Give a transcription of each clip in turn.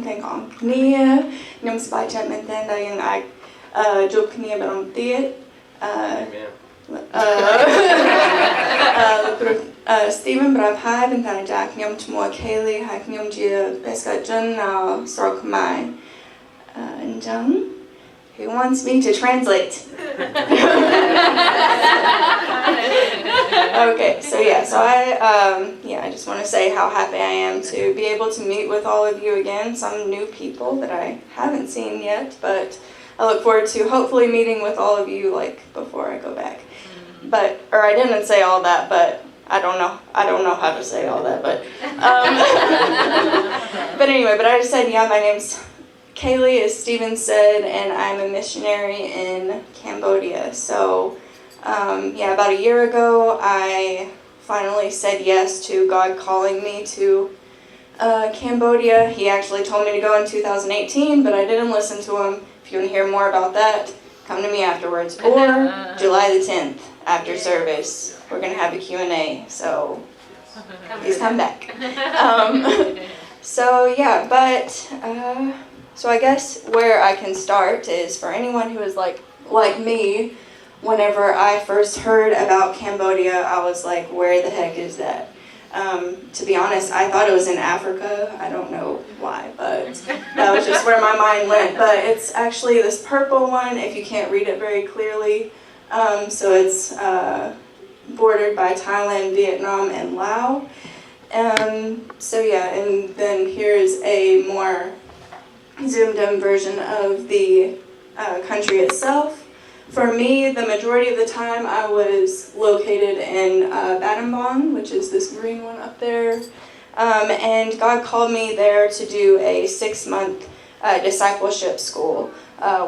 ទាំងអស់គ្នាខ្ញុំសប្បាយចិត្តមែនទែនដែលយើងអាចជួបគ្នាម្ដងទៀតSteven ប្រាប់ហើយបន្តចាខ្ញុំឈ្មោះ Kaylee ហើយខ្ញុំជាបេសកជនស្រុកខ្មែរអញ្ចឹងHe wants me to translate. Okay, so I just want to say how happy I am to be able to meet with all of you again, some new people that I haven't seen yet, but I look forward to hopefully meeting with all of you like before I go back. Or I didn't say all that, but I don't know how to say all that, but but I just said, my name's Kaylee, as Steven said, and I'm a missionary in Cambodia. So, about a year ago, I finally said yes to God calling me to Cambodia. He actually told me to go in 2018, but I didn't listen to him. If you want to hear more about that, come to me afterwards. Or July the 10th, after service, we're going to have a Q&A. So, please come back. So I guess where I can start is for anyone who is like me, whenever I first heard about Cambodia, I was like, where the heck is that? To be honest, I thought it was in Africa. I don't know why, but that was just where my mind went. But it's actually this purple one, if you can't read it very clearly. So it's bordered by Thailand, Vietnam, and Laos. And then here's a more zoomed in version of the country itself. For me, the majority of the time I was located in Battambang, which is this green one up there. And God called me there to do a 6-month discipleship school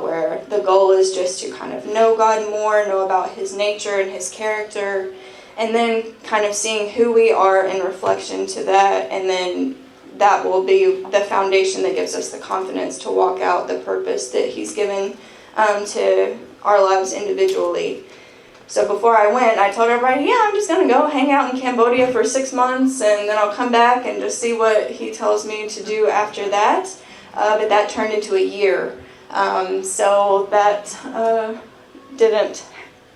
where the goal is just to kind of know God more, know about His nature and His character, and then kind of seeing who we are in reflection to that, and then that will be the foundation that gives us the confidence to walk out the purpose that He's given to our lives individually. So before I went, I told everybody, I'm just going to go hang out in Cambodia for 6 months, and then I'll come back and just see what He tells me to do after that. But that turned into a year. So that didn't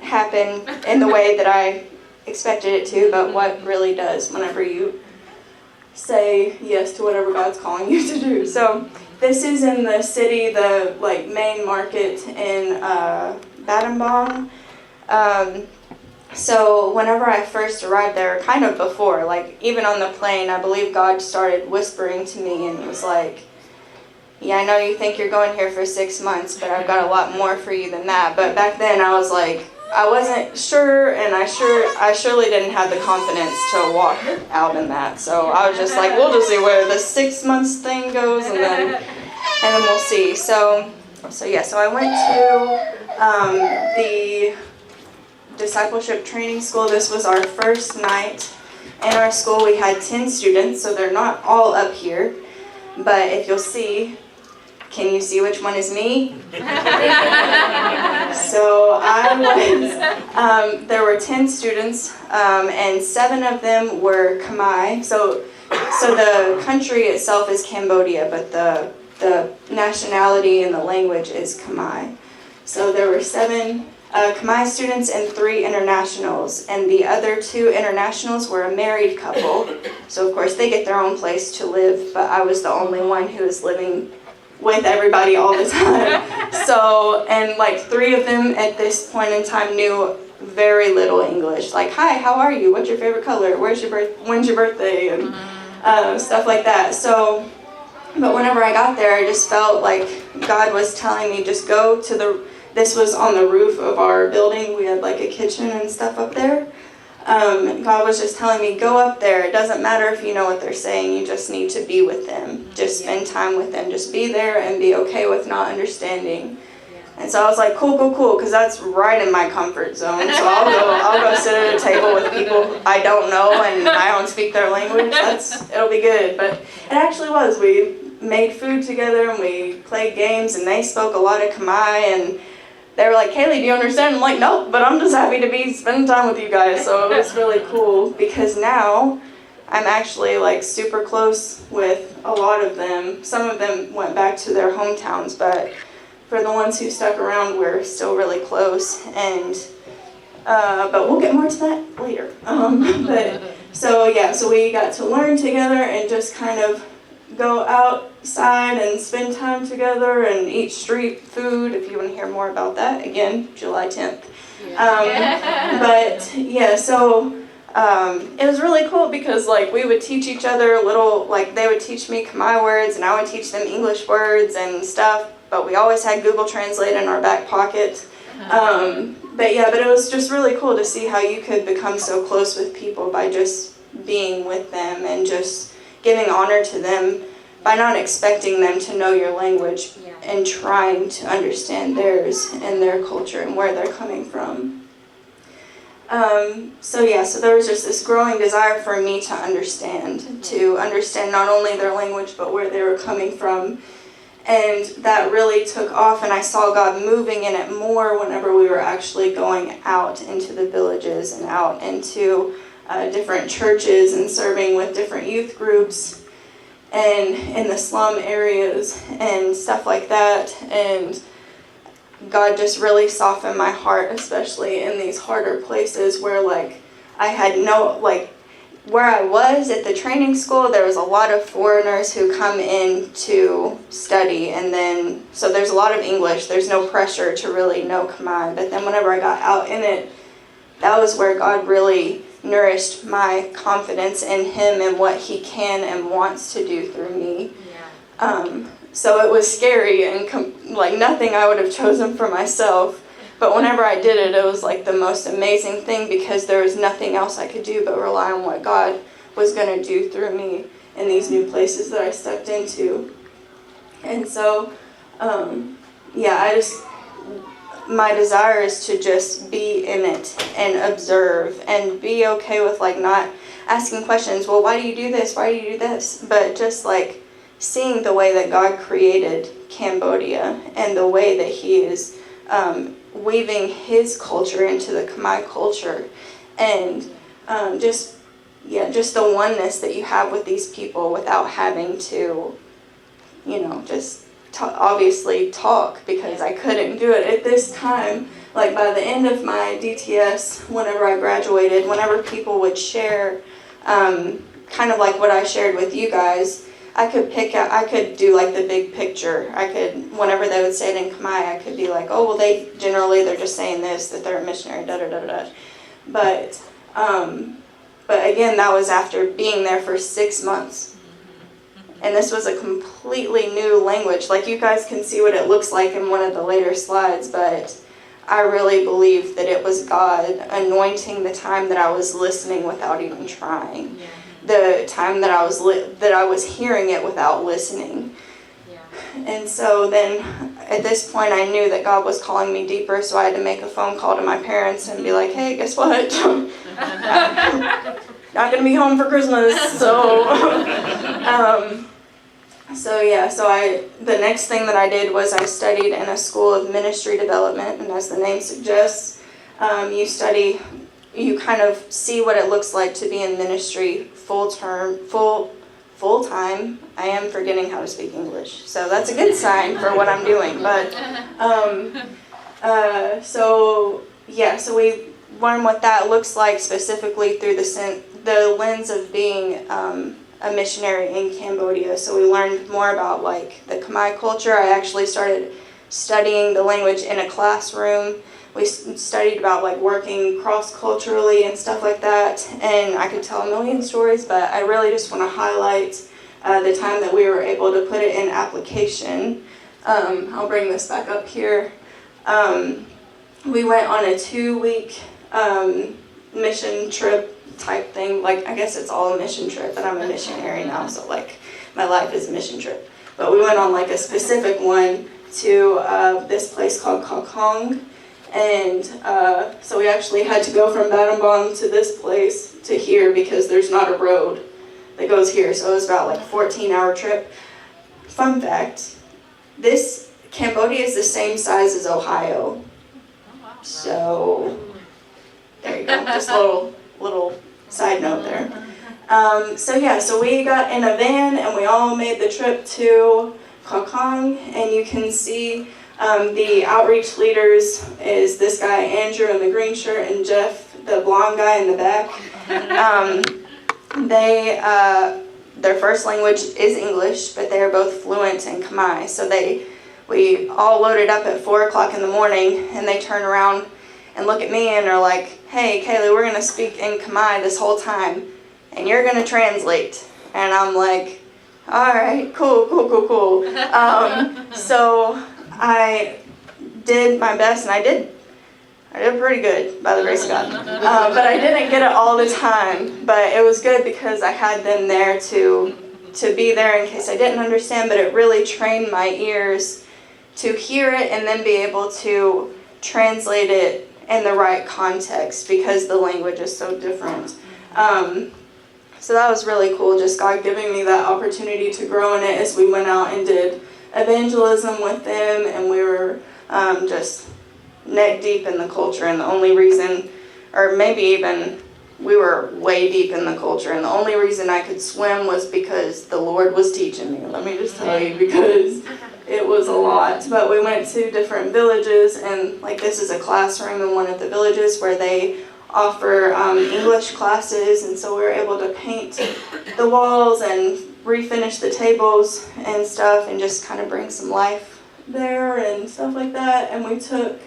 happen in the way that I expected it to, but what really does whenever you say yes to whatever God's calling you to do. So this is in the city, the main market in Battambang. So whenever I first arrived there, kind of before, even on the plane, I believe God started whispering to me and was like, I know you think you're going here for 6 months, but I've got a lot more for you than that. But back then I was like, I wasn't sure, and I surely didn't have the confidence to walk out in that. So I was just like, we'll just see where the 6 months thing goes, and then we'll see. So I went to the discipleship training school. This was our first night in our school. We had 10 students, so they're not all up here. But if you'll see, can you see which one is me? So there were 10 students, and 7 of them were Khmer. So the country itself is Cambodia, but the nationality and the language is Khmer. So there were 7 Khmer students and 3 internationals, and the other 2 internationals were a married couple. So of course they get their own place to live, but I was the only one who was living with everybody all the time. So, and 3 of them at this point in time knew very little English. Like, hi, how are you? What's your favorite color? When's your birthday? And stuff like that. So, but whenever I got there, I just felt like God was telling me, just go to this was on the roof of our building. We had a kitchen and stuff up there. God was just telling me, go up there. It doesn't matter if you know what they're saying. You just need to be with them. Just spend time with them. Just be there and be okay with not understanding. And so I was like, cool, because that's right in my comfort zone. So I'll go sit at a table with people I don't know and I don't speak their language. It'll be good. But it actually was. We made food together and we played games, and they spoke a lot of Khmer, and they were like, Kaylee, do you understand? I'm like, nope, but I'm just happy to be spending time with you guys. So it was really cool because now I'm actually like super close with a lot of them. Some of them went back to their hometowns, but for the ones who stuck around, we're still really close. And but we'll get more to that later. So we got to learn together and just kind of go outside and spend time together and eat street food. If you want to hear more about that, again, July 10th. It was really cool because like we would teach each other little, like they would teach me Khmer words and I would teach them English words and stuff, but we always had Google Translate in our back pocket. But it was just really cool to see how you could become so close with people by just being with them and just giving honor to them by not expecting them to know your language and trying to understand theirs and their culture and where they're coming from. So there was just this growing desire for me to understand not only their language but where they were coming from. And that really took off, and I saw God moving in it more whenever we were actually going out into the villages and out into different churches and serving with different youth groups and in the slum areas and stuff like that. And God just really softened my heart, especially in these harder places where I had where I was at the training school, there was a lot of foreigners who come in to study, and then, so there's a lot of English, there's no pressure to really know Khmer, but then whenever I got out in it, that was where God really nourished my confidence in Him and what He can and wants to do through me. So it was scary and nothing I would have chosen for myself. But whenever I did it, it was like the most amazing thing because there was nothing else I could do but rely on what God was going to do through me in these new places that I stepped into. And so, my desire is to just be in it and observe and be okay with not asking questions. Well, why do you do this? Why do you do this? But just seeing the way that God created Cambodia and the way that He is weaving His culture into the Khmer culture, and just the oneness that you have with these people without having to, just obviously talk, because I couldn't do it at this time. By the end of my DTS, whenever I graduated, whenever people would share, kind of like what I shared with you guys, I could do the big picture. Whenever they would say it in Khmer, I could be like, oh, well, they're just saying this, that they're a missionary, da-da-da-da-da. But again, that was after being there for 6 months. And this was a completely new language. You guys can see what it looks like in one of the later slides, but I really believe that it was God anointing the time that I was listening without even trying. Yeah. The time that I was hearing it without listening. Yeah. And so then at this point I knew that God was calling me deeper, so I had to make a phone call to my parents and be like, hey, guess what? Not going to be home for Christmas. So the next thing that I did was I studied in a school of ministry development, and as the name suggests, you kind of see what it looks like to be in ministry full time. I am forgetting how to speak English, so that's a good sign for what I'm doing. But so we learn what that looks like specifically through the lens of being a missionary in Cambodia. So we learned more about the Khmer culture. I actually started studying the language in a classroom. We studied about working cross-culturally and stuff like that, and I could tell a million stories, but I really just want to highlight the time that we were able to put it in application. I'll bring this back up here. We went on a 2-week mission trip type thing. I guess it's all a mission trip, but I'm a missionary now, so my life is a mission trip. But we went on a specific one to this place called Kokong. And so we actually had to go from Battambang to this place to here because there's not a road that goes here. So it was about 14-hour trip. Fun fact, Cambodia is the same size as Ohio. So there you go, just a little side note there. So we got in a van and we all made the trip to Kakong, and you can see the outreach leaders is this guy Andrew in the green shirt and Jeff, the blonde guy in the back. Their first language is English, but they are both fluent in Khmer. So we all loaded up at 4 o'clock in the morning, and they turn around and look at me and are like, "Hey, Kaylee, we're going to speak in Khmer this whole time, and you're going to translate." And I'm like, "All right, cool. So I did my best, and I did pretty good, by the grace of God. But I didn't get it all the time. But it was good because I had them there to be there in case I didn't understand. But it really trained my ears to hear it and then be able to translate it in the right context because the language is so different. So that was really cool, just God giving me that opportunity to grow in it as we went out and did evangelism with them, and we were just neck deep in the culture, and the only reason, or maybe even we were way deep in the culture, and the only reason I could swim was because the Lord was teaching me. Let me just tell you, because it was a lot. But we went to different villages, and like this is a classroom in one of the villages where they offer English classes, and so we were able to paint the walls and refinish the tables and stuff and just kind of bring some life there and stuff like that. And we took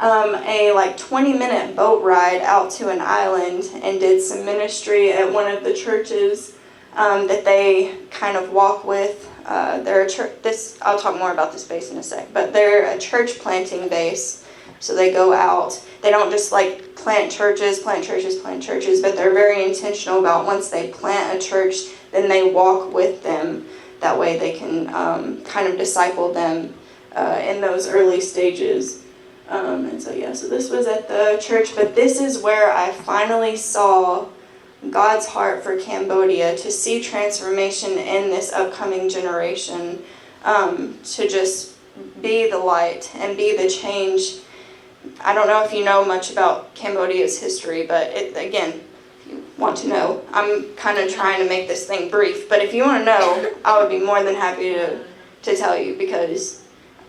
a 20-minute boat ride out to an island and did some ministry at one of the churches that they kind of walk with. They're a church. I'll talk more about this base in a sec, but they're a church planting base. So they go out. They don't just plant churches, but they're very intentional about once they plant a church, then they walk with them. That way they can kind of disciple them in those early stages. So this was at the church, but this is where I finally saw God's heart for Cambodia, to see transformation in this upcoming generation, to just be the light and be the change. I don't know if you know much about Cambodia's history, but again, if you want to know, I'm kind of trying to make this thing brief, but if you want to know, I would be more than happy to tell you, because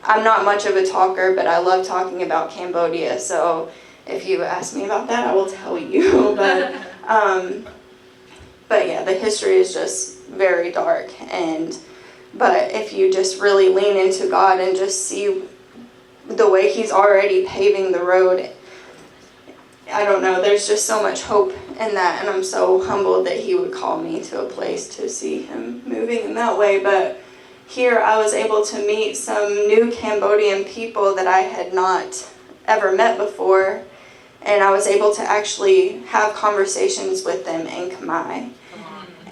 I'm not much of a talker, but I love talking about Cambodia, so if you ask me about that, I will tell you. But yeah, the history is just very dark, but if you just really lean into God and just see the way He's already paving the road, I don't know, there's just so much hope in that, and I'm so humbled that He would call me to a place to see Him moving in that way. But here I was able to meet some new Cambodian people that I had not ever met before, and I was able to actually have conversations with them in Khmer.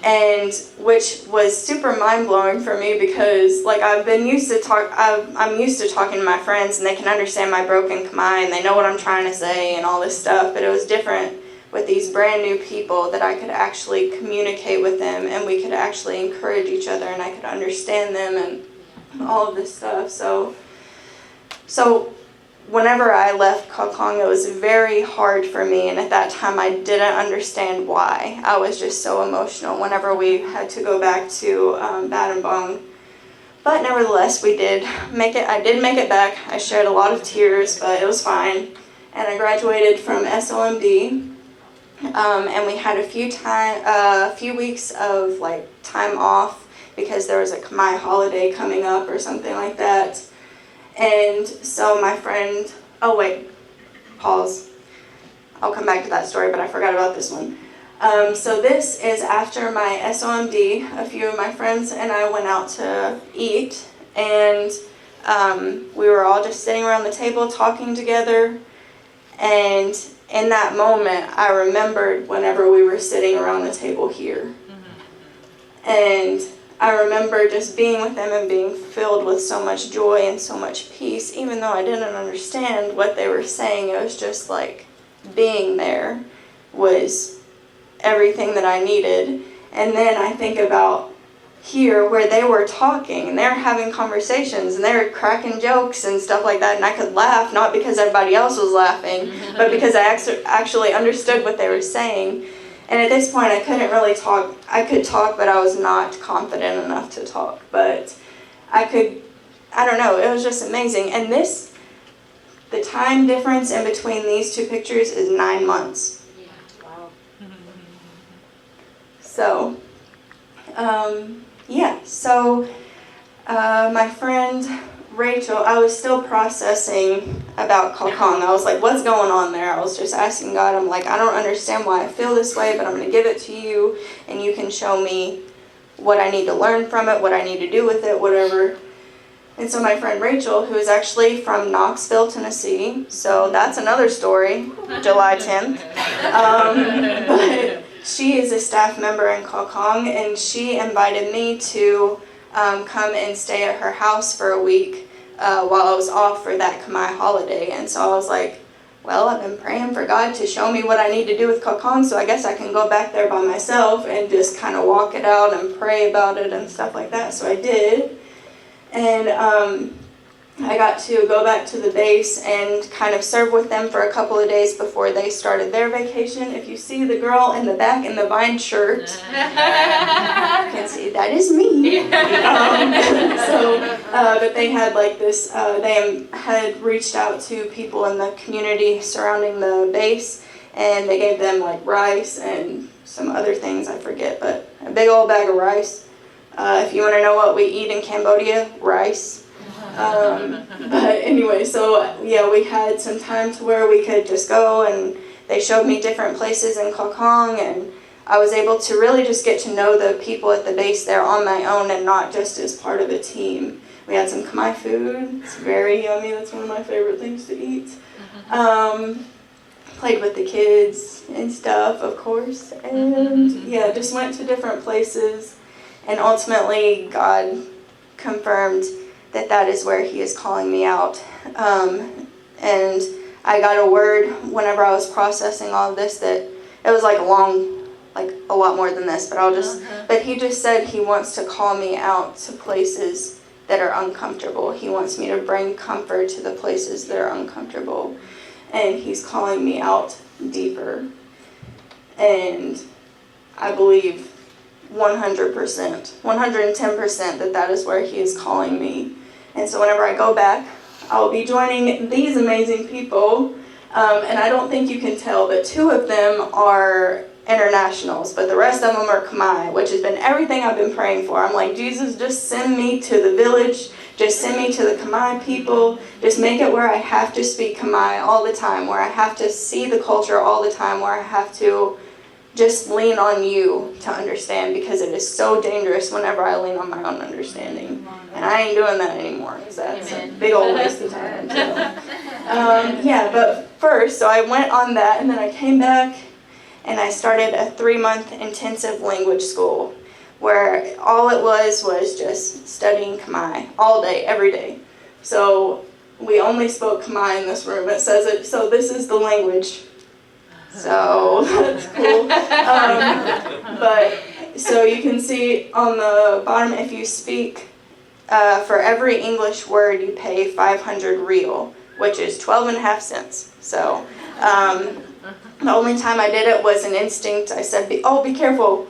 And which was super mind-blowing for me, because I'm used to talking to my friends, and they can understand my broken Khmer and they know what I'm trying to say and all this stuff, but it was different with these brand new people that I could actually communicate with them, and we could actually encourage each other, and I could understand them and all of this stuff. So whenever I left Kakong, it was very hard for me, and at that time I didn't understand why. I was just so emotional whenever we had to go back to Battambang. But nevertheless, we did make it. I did make it back. I shed a lot of tears, but it was fine. And I graduated from SLMD, and we had a few weeks of time off because there was a Khmer holiday coming up or something like that. And so my friend, pause. I'll come back to that story, but I forgot about this one. So this is after my SOMD. A few of my friends and I went out to eat, and we were all just sitting around the table talking together. And in that moment, I remembered whenever we were sitting around the table here. And I remember just being with them and being filled with so much joy and so much peace, even though I didn't understand what they were saying. It was just being there was everything that I needed. And then I think about here where they were talking and they were having conversations and they were cracking jokes and stuff like that, and I could laugh, not because everybody else was laughing, but because I actually understood what they were saying. And at this point, I couldn't really talk. I could talk, but I was not confident enough to talk. But I don't know, it was just amazing. And the time difference in between these two pictures is 9 months. Yeah. Wow. So, my friend Rachel, I was still processing about Kokong. I was like, what's going on there? I was just asking God, I'm like, I don't understand why I feel this way, but I'm going to give it to you, and you can show me what I need to learn from it, what I need to do with it, whatever. And so my friend Rachel, who is actually from Knoxville, Tennessee, so that's another story, July 10th. But she is a staff member in Kokong, and she invited me to come and stay at her house for a week while I was off for that Khmer holiday. And so I was like, well, I've been praying for God to show me what I need to do with Kokong, so I guess I can go back there by myself and just kind of walk it out and pray about it and stuff like that. So I did. And I got to go back to the base and kind of serve with them for a couple of days before they started their vacation. If you see the girl in the back in the Vine shirt, you can see that is me. But they had like this, they had reached out to people in the community surrounding the base, and they gave them like rice and some other things, I forget, but a big old bag of rice. If you want to know what we eat in Cambodia, rice. But anyway, so yeah, we had some time to where we could just go, and they showed me different places in Kokong, and I was able to really just get to know the people at the base there on my own and not just as part of a team. We had some Khmer food. It's very yummy. That's one of my favorite things to eat. Played with the kids and stuff, of course, and yeah, just went to different places. And ultimately, God confirmed that that is where He is calling me out. And I got a word whenever I was processing all of this that it was like a lot more than this, but He just said He wants to call me out to places that are uncomfortable. He wants me to bring comfort to the places that are uncomfortable. And He's calling me out deeper. And I believe 100%, 110% that is where He is calling me. And so whenever I go back, I will be joining these amazing people. And I don't think you can tell, but 2 of them are internationals, but the rest of them are Khmer, which has been everything I've been praying for. I'm like, Jesus, just send me to the village. Just send me to the Khmer people. Just make it where I have to speak Khmer all the time, where I have to see the culture all the time, where I have to just lean on You to understand, because it is so dangerous whenever I lean on my own understanding. And I ain't doing that anymore, because that's a big old waste of time. So. But first, so I went on that, and then I came back, and I started a 3-month intensive language school, where all it was just studying Khmer all day, every day. So we only spoke Khmer in this room. It says it, so this is the language. So that's cool. But so you can see on the bottom, if you speak, for every English word you pay 500 real, which is 12.5 cents. So the only time I did it was an instinct. I said, be careful.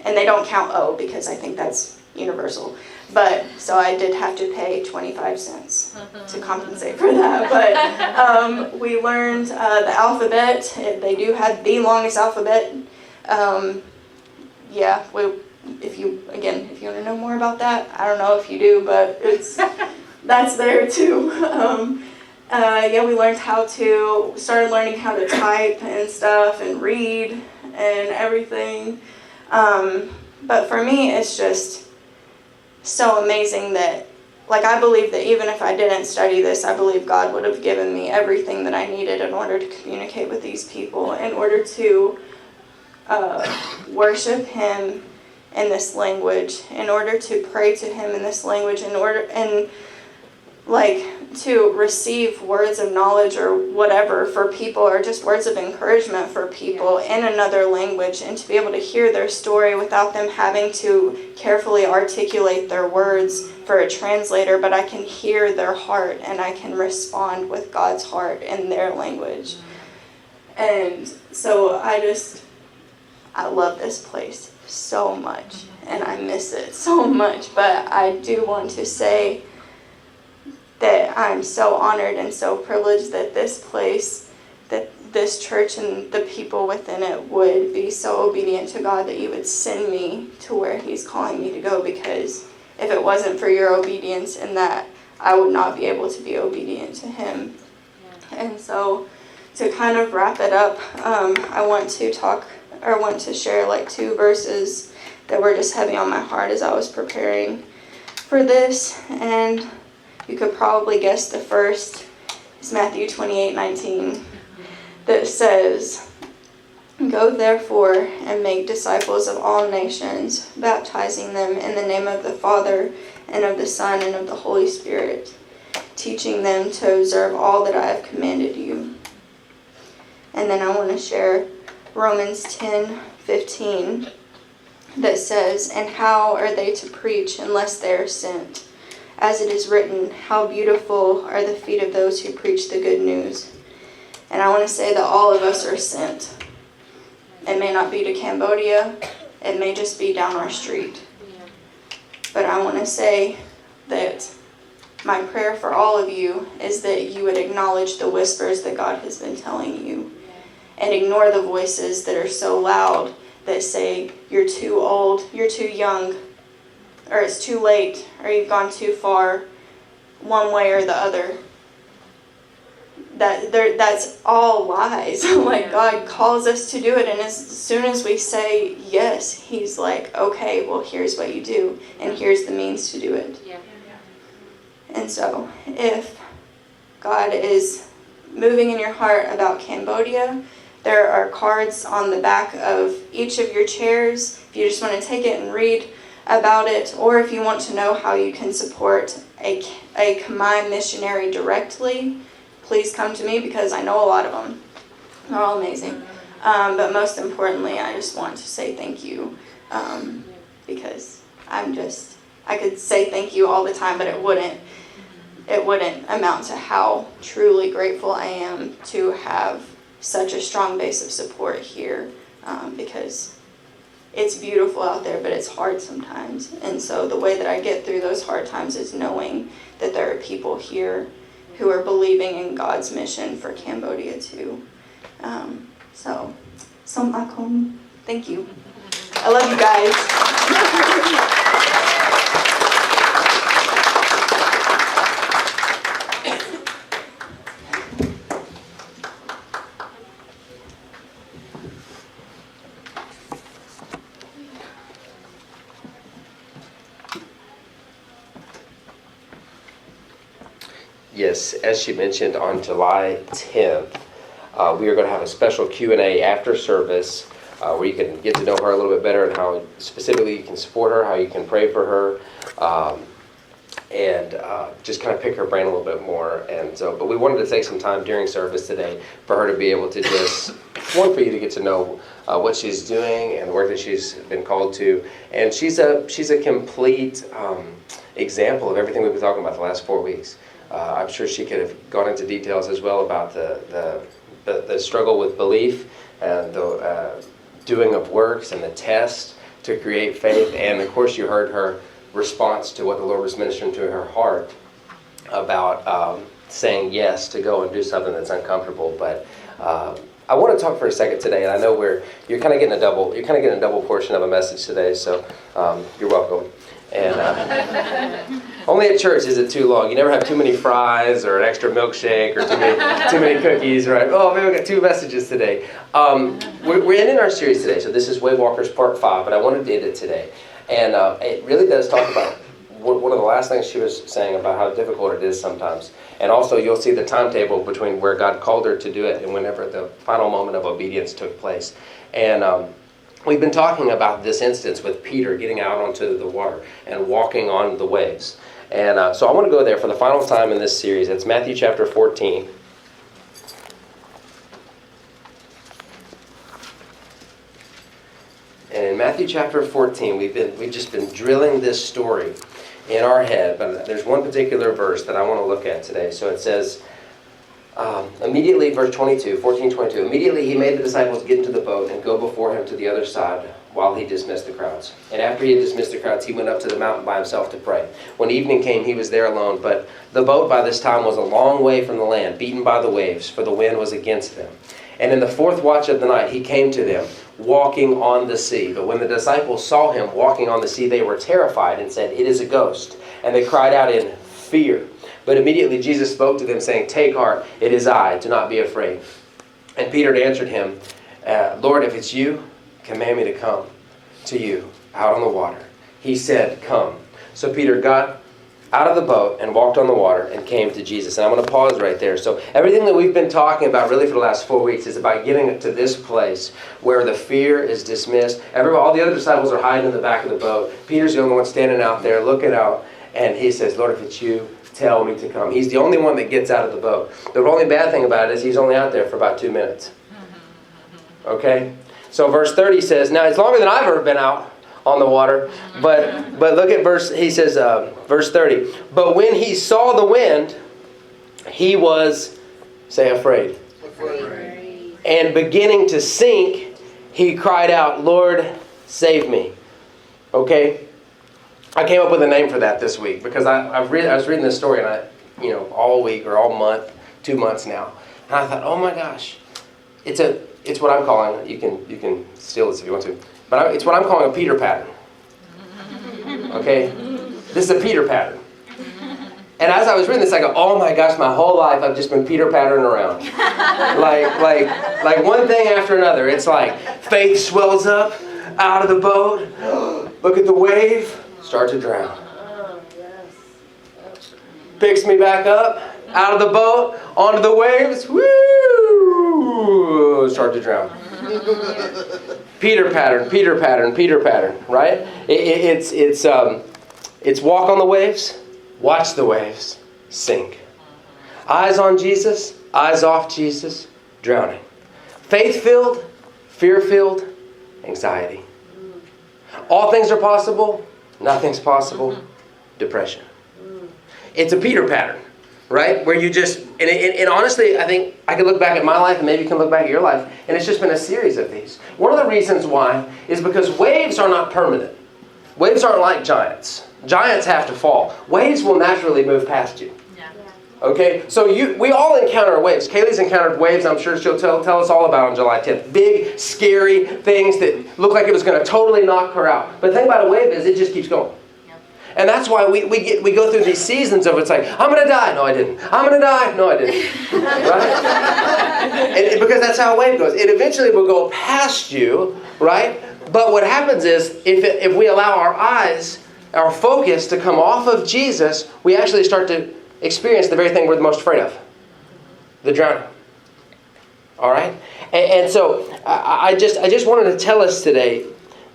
And they don't count O because I think that's universal. But so I did have to pay 25 cents to compensate for that. But we learned the alphabet. They do have the longest alphabet. If you want to know more about that, I don't know if you do, but that's there too. We learned started learning how to type and stuff and read and everything. But for me, it's just so amazing that, I believe that even if I didn't study this, I believe God would have given me everything that I needed in order to communicate with these people, in order to worship Him in this language, in order to pray to Him in this language, to receive words of knowledge or whatever for people, or just words of encouragement for people in another language, and to be able to hear their story without them having to carefully articulate their words for a translator, but I can hear their heart and I can respond with God's heart in their language. And so I love this place so much, and I miss it so much. But I do want to say that I'm so honored and so privileged that this place, that this church and the people within it would be so obedient to God that you would send me to where He's calling me to go, because if it wasn't for your obedience in that, I would not be able to be obedient to Him. And so to kind of wrap it up, I want to share like 2 verses that were just heavy on my heart as I was preparing for this. And you could probably guess the first is Matthew 28:19, that says, "Go therefore and make disciples of all nations, baptizing them in the name of the Father and of the Son and of the Holy Spirit, teaching them to observe all that I have commanded you." And then I want to share Romans 10:15, that says, "And how are they to preach unless they are sent? As it is written, how beautiful are the feet of those who preach the good news." And I want to say that all of us are sent. It may not be to Cambodia. It may just be down our street. But I want to say that my prayer for all of you is that you would acknowledge the whispers that God has been telling you, and ignore the voices that are so loud that say you're too old, you're too young, or it's too late, or you've gone too far, one way or the other. That's all lies. Like, God calls us to do it, and as soon as we say yes, He's like, okay, well, here's what you do, and here's the means to do it. Yeah. And so, if God is moving in your heart about Cambodia, there are cards on the back of each of your chairs. If you just want to take it and read about it, or if you want to know how you can support a Khmer missionary directly, please come to me, because I know a lot of them. They're all amazing. But most importantly, I just want to say thank you, because I could say thank you all the time, but it wouldn't amount to how truly grateful I am to have such a strong base of support here, because it's beautiful out there, but it's hard sometimes. And so the way that I get through those hard times is knowing that there are people here who are believing in God's mission for Cambodia too. So, Sommakom, thank you. I love you guys. Yes, as she mentioned, on July 10th, we are going to have a special Q&A after service where you can get to know her a little bit better, and how specifically you can support her, how you can pray for her, and just kind of pick her brain a little bit more. And so, but we wanted to take some time during service today for her to be able to just, one, for you to get to know what she's doing and the work that she's been called to. And she's a complete example of everything we've been talking about the last 4 weeks. I'm sure she could have gone into details as well about the struggle with belief, and the doing of works, and the test to create faith. And of course you heard her response to what the Lord was ministering to her heart about saying yes to go and do something that's uncomfortable. But I want to talk for a second today, and I know you're kind of getting a double portion of a message today, so you're welcome. And only at church is it too long. You never have too many fries or an extra milkshake or too many cookies, right? Oh, maybe we got 2 messages today. We're ending our series today, so this is Way Walkers Part 5, but I wanted to end it today. And it really does talk about one of the last things she was saying about how difficult it is sometimes. And also you'll see the timetable between where God called her to do it and whenever the final moment of obedience took place. And we've been talking about this instance with Peter getting out onto the water and walking on the waves. And so I want to go there for the final time in this series. It's Matthew chapter 14. And in Matthew chapter 14, we've just been drilling this story in our head. But there's one particular verse that I want to look at today. So it says, Immediately, verse 22, 14:22. Immediately he made the disciples get into the boat and go before him to the other side while he dismissed the crowds. And after he had dismissed the crowds, he went up to the mountain by himself to pray. When evening came, he was there alone, but the boat by this time was a long way from the land, beaten by the waves, for the wind was against them. And in the fourth watch of the night, he came to them, walking on the sea. But when the disciples saw him walking on the sea, they were terrified and said, "It is a ghost." And they cried out in fear. But immediately Jesus spoke to them, saying, "Take heart, it is I, do not be afraid." And Peter answered him, "Lord, if it's you, command me to come to you out on the water." He said, "Come." So Peter got out of the boat and walked on the water and came to Jesus. And I'm going to pause right there. So everything that we've been talking about really for the last 4 weeks is about getting to this place where the fear is dismissed. All the other disciples are hiding in the back of the boat. Peter's the only one standing out there looking out. And he says, "Lord, if it's you, tell me to come." He's the only one that gets out of the boat. The only bad thing about it is he's only out there for about 2 minutes. Okay? So verse 30 says, now it's longer than I've ever been out on the water. But look at verse 30. But when he saw the wind, he was, say afraid. Afraid. And beginning to sink, he cried out, "Lord, save me." Okay? I came up with a name for that this week because I was reading this story and all week or all month, 2 months now, and I thought, oh my gosh, it's what I'm calling. You can steal this if you want to, but it's what I'm calling a Peter pattern. Okay, this is a Peter pattern. And as I was reading this, I go, oh my gosh, my whole life I've just been Peter patterning around, like one thing after another. It's like faith swells up out of the boat. Look at the wave. Start to drown. Picks me back up, out of the boat, onto the waves. Woo! Start to drown. Peter pattern, Peter pattern, Peter pattern. Right? It's walk on the waves, watch the waves, sink. Eyes on Jesus, eyes off Jesus, drowning. Faith-filled, fear-filled, anxiety. All things are possible. Nothing's possible. Depression. It's a Peter pattern, right? Where you just, and honestly, I think I can look back at my life and maybe you can look back at your life, and it's just been a series of these. One of the reasons why is because waves are not permanent. Waves aren't like giants. Giants have to fall. Waves will naturally move past you. Okay, so we all encounter waves. Kaylee's encountered waves. I'm sure she'll tell us all about on July 10th. Big, scary things that look like it was going to totally knock her out. But the thing about a wave is it just keeps going. Yep. And that's why we go through these seasons of it's like, I'm going to die. No, I didn't. I'm going to die. No, I didn't. Right? Because that's how a wave goes. It eventually will go past you, right? But what happens is if we allow our focus to come off of Jesus, we actually start to experience the very thing we're the most afraid of. The drowning. All right? And so I just wanted to tell us today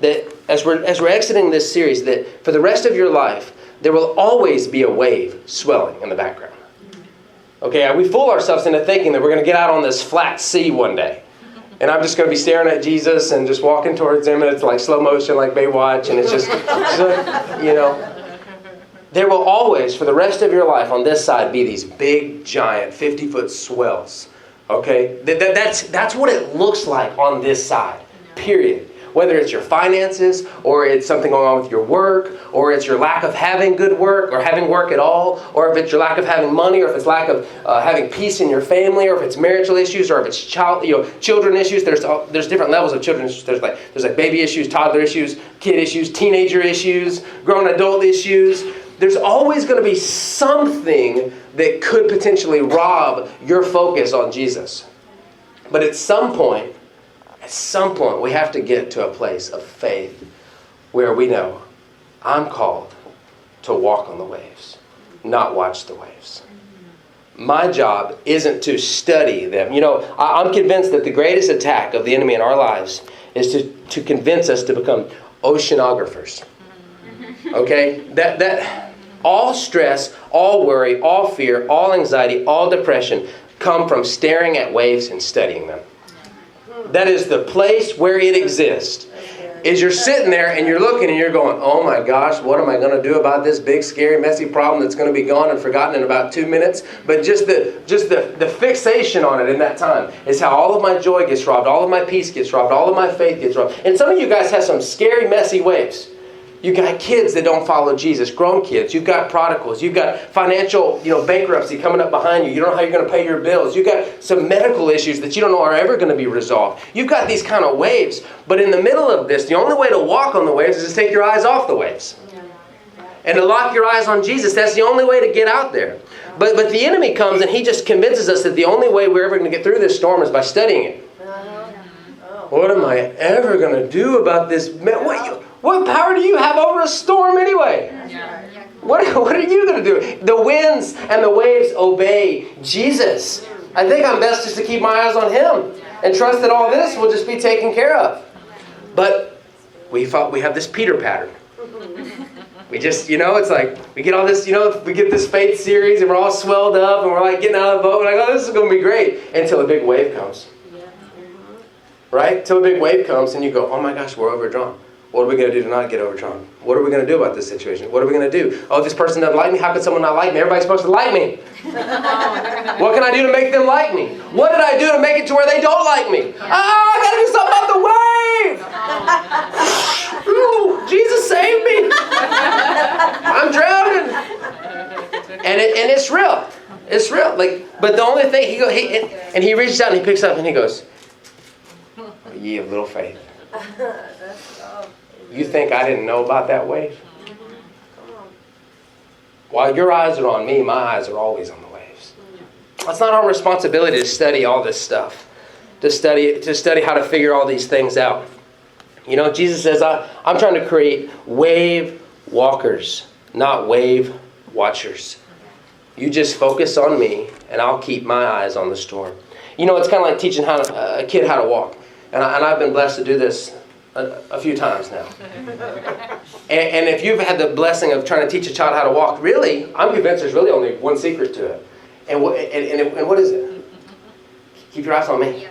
that as we're exiting this series, that for the rest of your life, there will always be a wave swelling in the background. Okay, we fool ourselves into thinking that we're going to get out on this flat sea one day. And I'm just going to be staring at Jesus and just walking towards him, and it's like slow motion, like Baywatch, and it's just There will always, for the rest of your life on this side, be these big, giant, 50-foot swells. Okay? That's what it looks like on this side. Period. Whether it's your finances, or it's something going on with your work, or it's your lack of having good work, or having work at all, or if it's your lack of having money, or if it's lack of having peace in your family, or if it's marital issues, or if it's children issues. There's different levels of children issues. There's like baby issues, toddler issues, kid issues, teenager issues, grown adult issues. There's always going to be something that could potentially rob your focus on Jesus. But at some point, we have to get to a place of faith where we know I'm called to walk on the waves, not watch the waves. My job isn't to study them. I'm convinced that the greatest attack of the enemy in our lives is to convince us to become oceanographers. Okay? That all stress, all worry, all fear, all anxiety, all depression come from staring at waves and studying them. That is the place where it exists. is you're sitting there and you're looking and you're going, oh my gosh, what am I going to do about this big, scary, messy problem that's going to be gone and forgotten in about 2 minutes? But just the fixation on it in that time is how all of my joy gets robbed, all of my peace gets robbed, all of my faith gets robbed. And some of you guys have some scary, messy waves. You've got kids that don't follow Jesus, grown kids. You've got prodigals. You've got financial, bankruptcy coming up behind you. You don't know how you're going to pay your bills. You've got some medical issues that you don't know are ever going to be resolved. You've got these kind of waves. But in the middle of this, the only way to walk on the waves is to take your eyes off the waves. And to lock your eyes on Jesus. That's the only way to get out there. But the enemy comes and he just convinces us that the only way we're ever going to get through this storm is by studying it. What am I ever going to do about this? What power do you have over a storm anyway? What are you going to do? The winds and the waves obey Jesus. I think I'm best just to keep my eyes on Him and trust that all this will just be taken care of. But we have this Peter pattern. We just, it's like we get all this, we get this faith series and we're all swelled up and we're like getting out of the boat. We're like, oh, this is going to be great. Until a big wave comes. Right? Until a big wave comes and you go, oh my gosh, we're overdrawn. What are we going to do to not get overdrawn? What are we going to do about this situation? What are we going to do? Oh, this person doesn't like me. How could someone not like me? Everybody's supposed to like me. What can I do to make them like me? What did I do to make it to where they don't like me? I got to do something about the wave. Ooh, Jesus saved me. I'm drowning. And it's real. It's real. But the only thing, he reaches out and he picks up and he goes, oh, ye of little faith. You think I didn't know about that wave? While your eyes are on me, my eyes are always on the waves. It's not our responsibility to study all this stuff, to study how to figure all these things out. Jesus says, I'm trying to create wave walkers, not wave watchers. You just focus on me, and I'll keep my eyes on the storm. It's kind of like teaching a kid how to walk. And I've been blessed to do this a few times now. And if you've had the blessing of trying to teach a child how to walk, really, I'm convinced there's really only one secret to it. And what is it? Keep your eyes on me.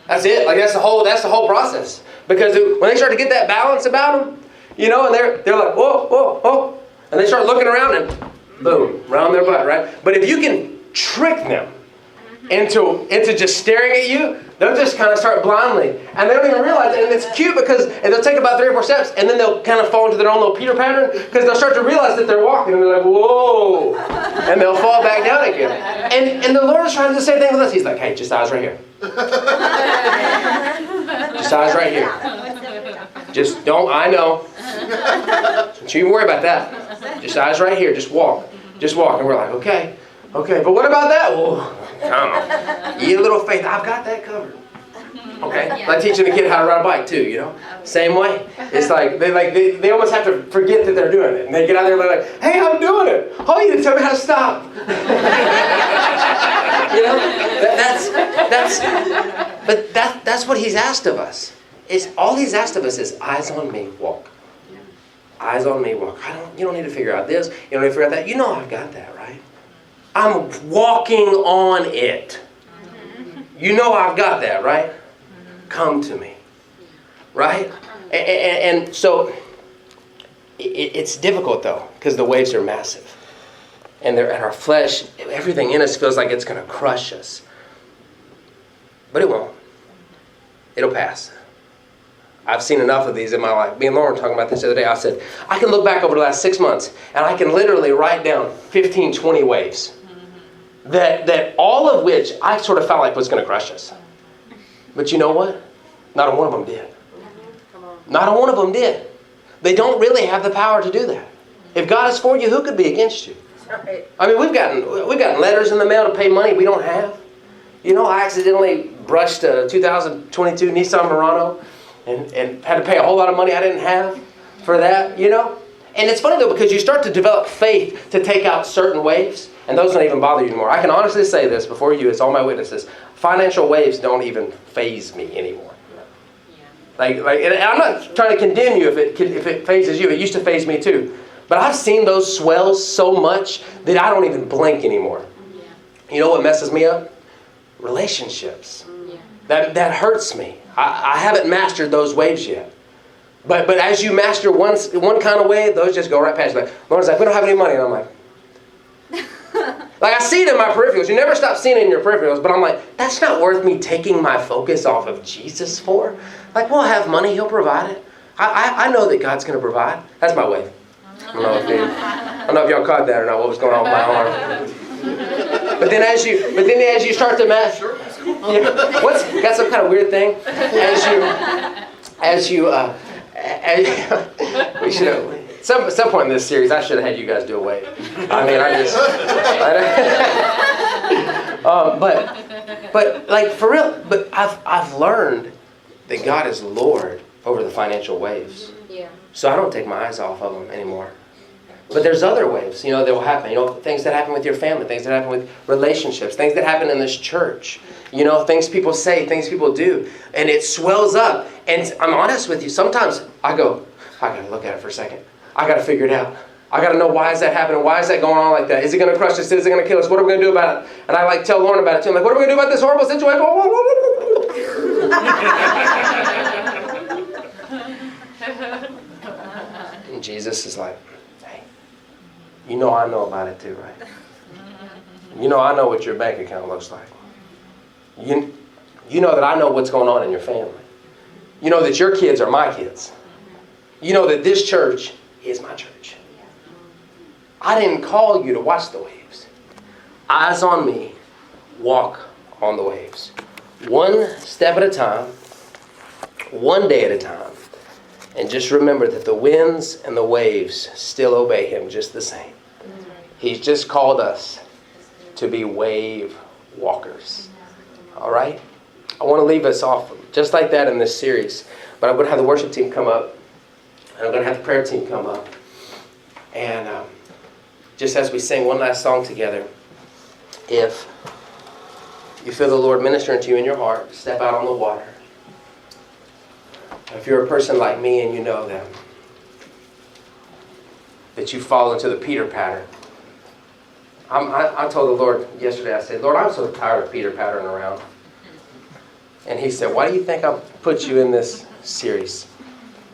That's it. That's the whole process. Because when they start to get that balance about them, and they're like, whoa, whoa, whoa. And they start looking around and boom, round their butt, right? But if you can trick them into just staring at you, they'll just kind of start blindly. And they don't even realize it. And it's cute because they'll take about 3 or 4 steps and then they'll kind of fall into their own little Peter pattern because they'll start to realize that they're walking and they're like, whoa. And they'll fall back down again. And the Lord is trying to do the same thing with us. He's like, hey, just eyes right here. Just eyes right here. Just don't, I know. Don't you even worry about that. Just eyes right here. Just walk. Just walk. And we're like, okay. But what about that? Well, come on. You little faith. I've got that covered. Okay? Like teaching a kid how to ride a bike too, Same way. It's like they almost have to forget that they're doing it. And they get out there and they're like, hey, I'm doing it. Oh, you didn't tell me how to stop. That's what He's asked of us. All He's asked of us is eyes on me, walk. Eyes on me, walk. You don't need to figure out this. You don't need to figure out that. I've got that, right? I'm walking on it. I've got that, right? Come to me. Right? And so it's difficult though, because the waves are massive. And our flesh, everything in us feels like it's going to crush us. But it won't. It'll pass. I've seen enough of these in my life. Me and Lauren were talking about this the other day. I said, I can look back over the last 6 months and I can literally write down 15, 20 waves. That all of which I sort of felt like was going to crush us. But you know what? Not a one of them did. Not a one of them did. They don't really have the power to do that. If God is for you, who could be against you? I mean, we've gotten letters in the mail to pay money we don't have. I accidentally brushed a 2022 Nissan Murano and had to pay a whole lot of money I didn't have for that, And it's funny though, because you start to develop faith to take out certain waves, and those don't even bother you anymore. I can honestly say this before you, it's all my witnesses. Financial waves don't even faze me anymore. And I'm not trying to condemn you if it phases you. It used to faze me too. But I've seen those swells so much that I don't even blink anymore. You know what messes me up? Relationships. That hurts me. I haven't mastered those waves yet. But as you master one kind of wave, those just go right past you. Like, Lauren's like, we don't have any money. And I'm like, I see it in my peripherals. You never stop seeing it in your peripherals. But I'm like, that's not worth me taking my focus off of Jesus for. Like, we'll have money. He'll provide it. I know that God's going to provide. That's my wave. I don't know if y'all caught that or not, what was going on with my arm. But then as you start to master, got some kind of weird thing? We should have, some point in this series, I should have had you guys do a wave. I mean, but like for real, but I've learned that God is Lord over the financial waves. Yeah. So I don't take my eyes off of them anymore. But there's other waves, that will happen. Things that happen with your family, things that happen with relationships, things that happen in this church. Things people say, things people do. And it swells up. And I'm honest with you, sometimes I go, I got to look at it for a second. I got to figure it out. I got to know why is that happening? Why is that going on like that? Is it going to crush us? Is it going to kill us? What are we going to do about it? And I tell Lauren about it too. I'm like, what are we going to do about this horrible situation? And Jesus is like, hey, I know about it too, right? I know what your bank account looks like. You know that I know what's going on in your family. You know that your kids are my kids. You know that this church is my church. I didn't call you to watch the waves. Eyes on me, walk on the waves. One step at a time, one day at a time. And just remember that the winds and the waves still obey him just the same. He's just called us to be wave walkers. All right? I want to leave us off just like that in this series. But I'm going to have the worship team come up. And I'm going to have the prayer team come up. And just as we sing one last song together, if you feel the Lord ministering to you in your heart, step out on the water. If you're a person like me and you know that you fall into the Peter pattern. I told the Lord yesterday, I said, Lord, I'm so tired of Peter pattering around. And he said, why do you think I'll put you in this series?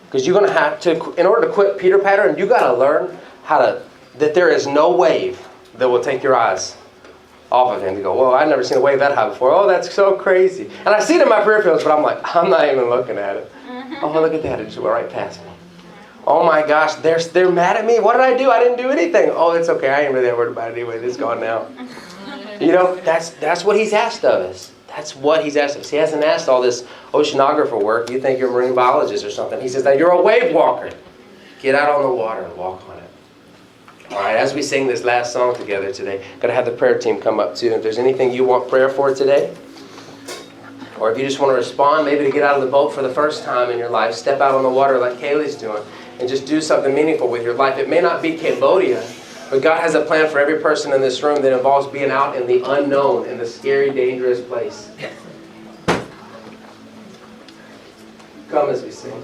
Because you're going to have to, in order to quit Peter pattern, you got to learn that there is no wave that will take your eyes off of him. You go, whoa, I've never seen a wave that high before. Oh, that's so crazy. And I see it in my peripherals, but I'm like, I'm not even looking at it. Oh, look at that. It just went right past me. Oh my gosh, they're mad at me. What did I do? I didn't do anything. Oh, it's okay. I ain't really that worried about it anyway. It's gone now. That's what he's asked of us. That's what he's asked of us. He hasn't asked all this oceanographer work. You think you're a marine biologist or something. He says that you're a wave walker. Get out on the water and walk on it. All right, as we sing this last song together today, I'm going to have the prayer team come up too. If there's anything you want prayer for today, or if you just want to respond, maybe to get out of the boat for the first time in your life, step out on the water like Kaylee's doing, and just do something meaningful with your life. It may not be Cambodia, but God has a plan for every person in this room that involves being out in the unknown, in the scary, dangerous place. Come as we sing.